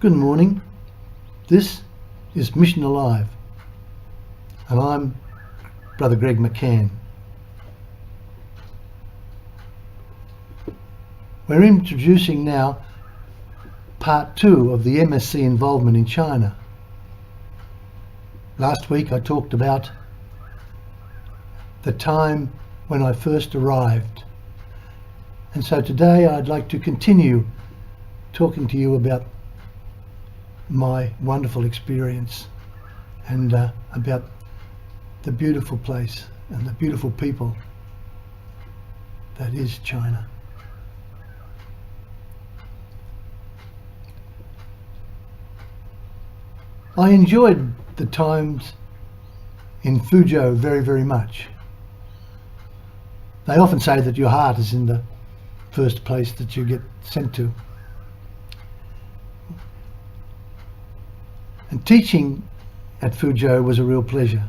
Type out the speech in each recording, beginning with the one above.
Good morning. This is Mission Alive, and I'm Brother Greg McCann. We're introducing now part 2 of the MSC involvement in China. Last week I talked about the time when I first arrived, and so today I'd like to continue talking to you about my wonderful experience and about the beautiful place and the beautiful people that is China. I enjoyed the times in Fuzhou very, very much. They often say that your heart is in the first place that you get sent to. And teaching at Fuzhou was a real pleasure.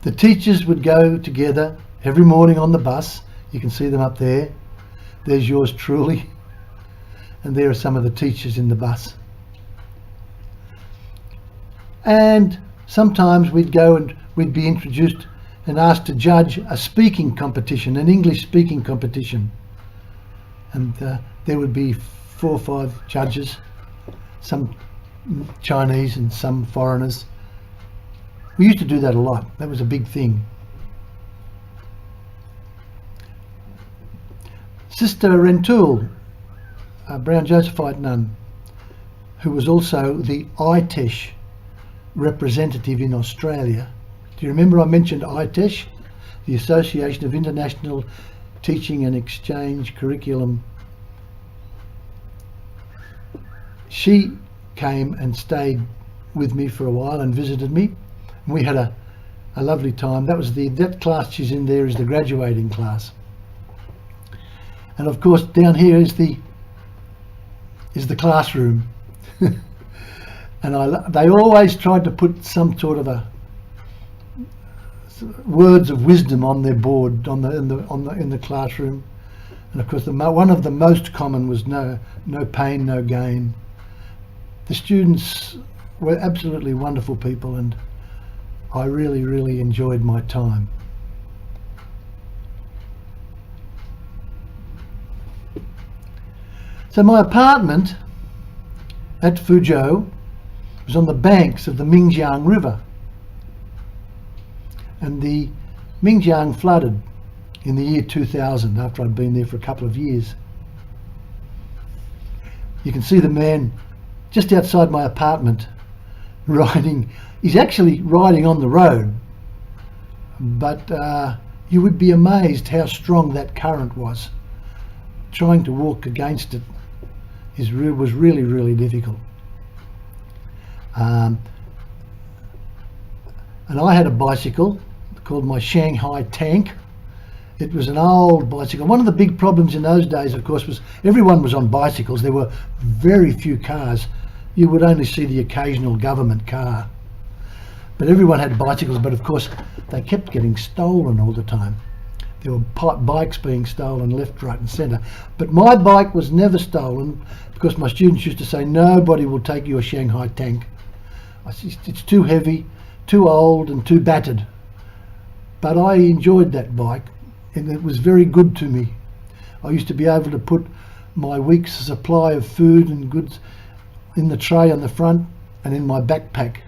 The teachers would go together every morning on the bus. You can see them up there. There's yours truly. And there are some of the teachers in the bus. And sometimes we'd go and we'd be introduced and asked to judge a speaking competition, an English speaking competition. And there would be 4 or 5 judges, some Chinese and some foreigners. We used to do that a lot. That was a big thing. Sister Rentoul, a Brown Josephite nun, who was also the ITESH representative in Australia. Do you remember I mentioned ITESH, the Association of International Teaching and Exchange Curriculum? She came and stayed with me for a while and visited me. We had a lovely time. That class she's in there is the graduating class. And of course down here is the classroom. And they always tried to put some sort of words of wisdom on their board in the classroom. And of course one of the most common was no pain, no gain. The students were absolutely wonderful people, and I really, really enjoyed my time. So my apartment at Fuzhou was on the banks of the Mingjiang River, and the Mingjiang flooded in the year 2000 after I'd been there for a couple of years. You can see the man just outside my apartment riding. He's actually riding on the road, but you would be amazed how strong that current was. Trying to walk against it was really, really difficult. And I had a bicycle called my Shanghai Tank. It was an old bicycle. One of the big problems in those days, of course, was everyone was on bicycles. There were very few cars. You would only see the occasional government car. But everyone had bicycles, but of course they kept getting stolen all the time. There were bikes being stolen left, right and centre. But my bike was never stolen because my students used to say, nobody will take your Shanghai Tank. It's too heavy, too old and too battered. But I enjoyed that bike and it was very good to me. I used to be able to put my week's supply of food and goods in the tray on the front and in my backpack,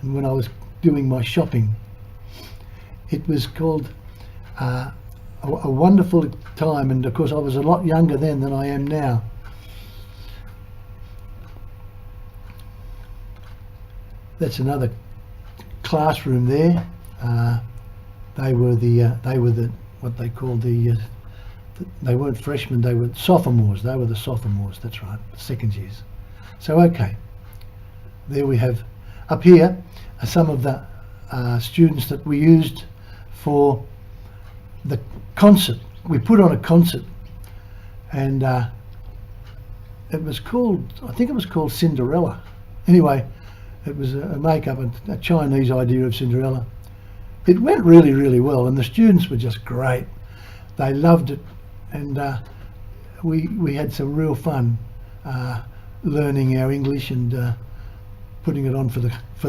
and when I was doing my shopping. It was called a wonderful time, and of course I was a lot younger then than I am now. That's another classroom there. They were what they called they weren't freshmen, they were sophomores. They were the sophomores, that's right, second years. So okay, there we have. Up here are some of the students that we used for the concert. We put on a concert, and it was called, I think it was called Cinderella. Anyway, it was a make-up, a Chinese idea of Cinderella. It went really, really well, and the students were just great. They loved it, and we had some real fun. learning our English and putting it on for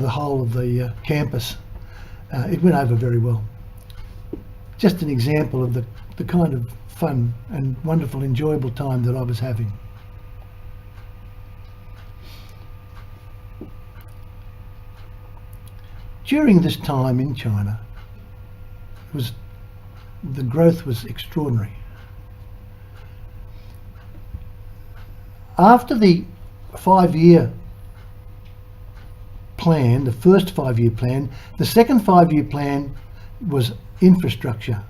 the whole of the campus. It went over very well. Just an example of the kind of fun and wonderful, enjoyable time that I was having. During this time in China, the growth was extraordinary. After the 5-year plan, the first 5-year plan, the second 5-year plan was infrastructure.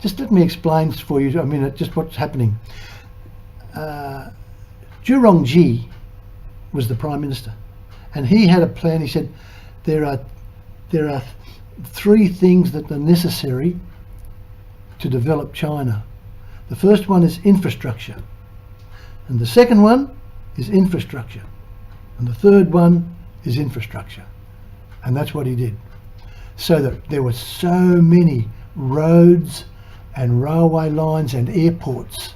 Just let me explain for you a minute just what's happening. Zhurongji was the Prime Minister, and he had a plan. He said there are 3 things that are necessary to develop China. The first one is infrastructure, and the second one is infrastructure, and the third one is infrastructure. And that's what he did. So that there were so many roads and railway lines and airports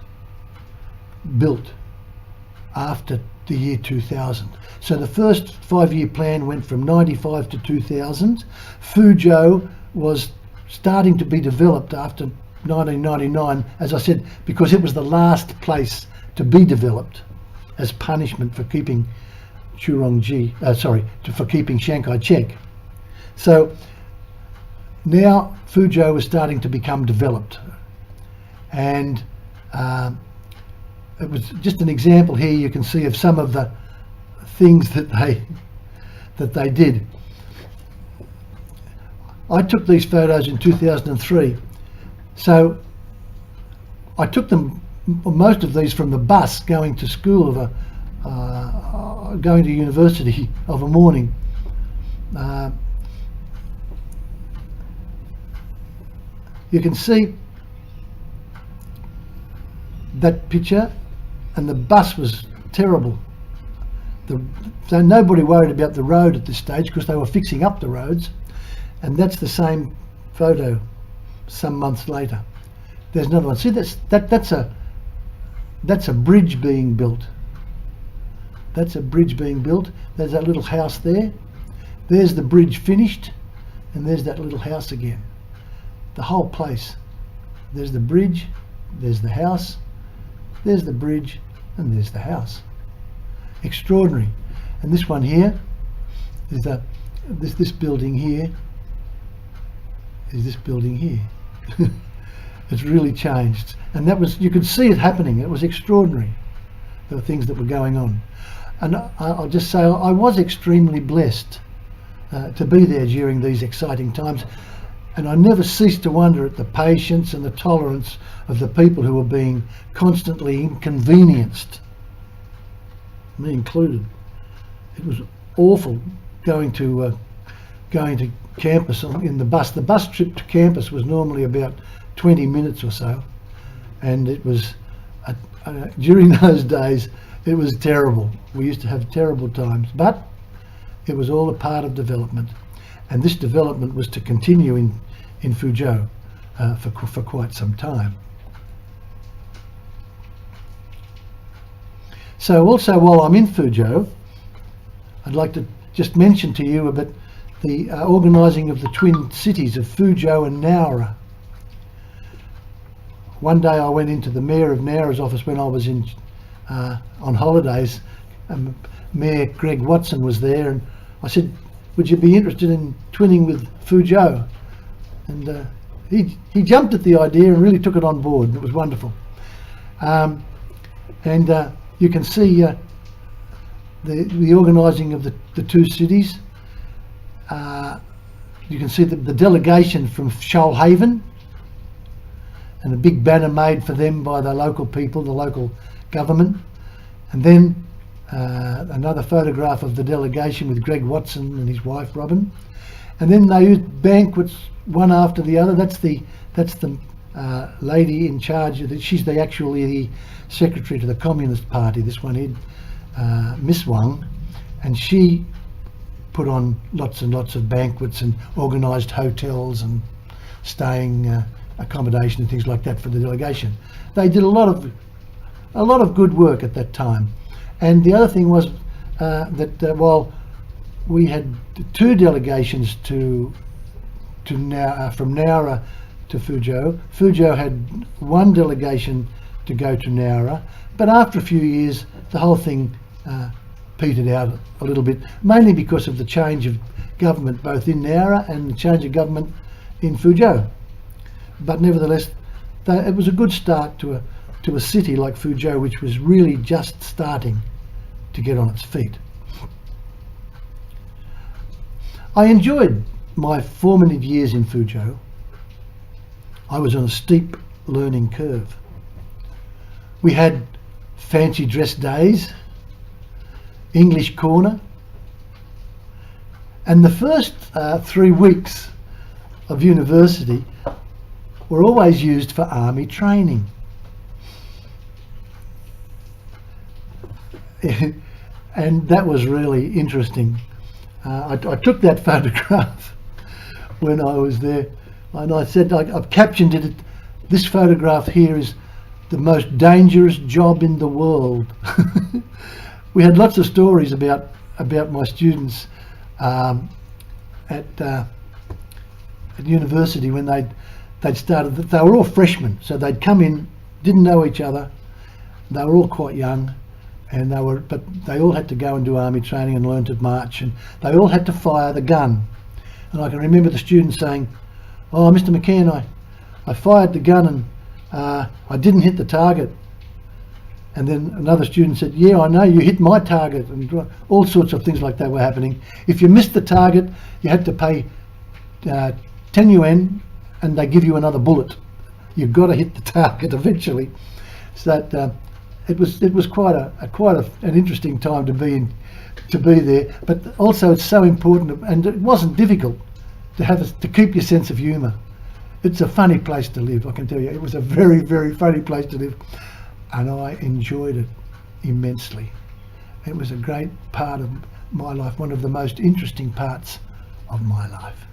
built after the year 2000. So the first 5-year plan went from 95 to 2000. Fuzhou was starting to be developed after 1999, as I said, because it was the last place to be developed as punishment for keeping for keeping Chiang Kai-shek. So now Fuzhou was starting to become developed, and it was just an example here you can see of some of the things that they did. I took these photos in 2003, so I took them, most of these, from the bus going to school going to university of a morning. You can see that picture, and the bus was terrible. So nobody worried about the road at this stage because they were fixing up the roads, and that's the same photo some months later. There's another one. See, that's a bridge being built. That's a bridge being built. There's that little house there. There's the bridge finished, and there's that little house again. The whole place. There's the bridge, there's the house, there's the bridge, and there's the house. Extraordinary. And this one here is this building here is this building here. It's really changed, and that was, you could see it happening. It was extraordinary. There were things that were going on, and I'll just say I was extremely blessed to be there during these exciting times, and I never ceased to wonder at the patience and the tolerance of the people who were being constantly inconvenienced, me included. It was awful going to campus in the bus. The bus trip to campus was normally about 20 minutes or so, and it was during those days it was terrible. We used to have terrible times, but it was all a part of development, and this development was to continue in Fuzhou for quite some time. So also, while I'm in Fuzhou, I'd like to just mention to you about the organising of the twin cities of Fuzhou and Nowra. One day I went into the Mayor of Nowra's office when I was on holidays. Mayor Greg Watson was there, and I said, would you be interested in twinning with Fuzhou? And he jumped at the idea and really took it on board. It was wonderful. You can see the organising of the two cities. You can see the delegation from Shoalhaven, and a big banner made for them by the local people, the local government. And then another photograph of the delegation with Greg Watson and his wife Robin. And then they used banquets one after the other. That's the lady in charge of it. She's actually the secretary to the Communist Party, this one here, Miss Wang, and she put on lots and lots of banquets and organised hotels and staying accommodation and things like that for the delegation. They did a lot of good work at that time, And the other thing was that while we had 2 delegations from Nowra to Fuzhou, Fuzhou had 1 delegation to go to Nowra, but after a few years the whole thing petered out a little bit, mainly because of the change of government both in Nowra and the change of government in Fuzhou. But nevertheless, it was a good start to a city like Fuzhou, which was really just starting to get on its feet. I enjoyed my formative years in Fuzhou. I was on a steep learning curve. We had fancy dress days, English corner, and the first 3 weeks of university were always used for army training. And that was really interesting. I took that photograph when I was there, and I said, I've captioned it, this photograph here is the most dangerous job in the world. We had lots of stories about my students at university when they'd started. They were all freshmen, so they'd come in, didn't know each other. They were all quite young, but they all had to go and do army training and learn to march, and they all had to fire the gun. And I can remember the students saying, "Oh, Mr. McCann, I fired the gun and I didn't hit the target." And then another student said, "Yeah, I know, you hit my target," and all sorts of things like that were happening. If you missed the target, you had to pay 10 yuan, and they give you another bullet. You've got to hit the target eventually. So that it was quite an interesting time to be there. But also, it's so important, and it wasn't difficult to keep your sense of humour. It's a funny place to live, I can tell you. It was a very, very funny place to live, and I enjoyed it immensely. It was a great part of my life, one of the most interesting parts of my life.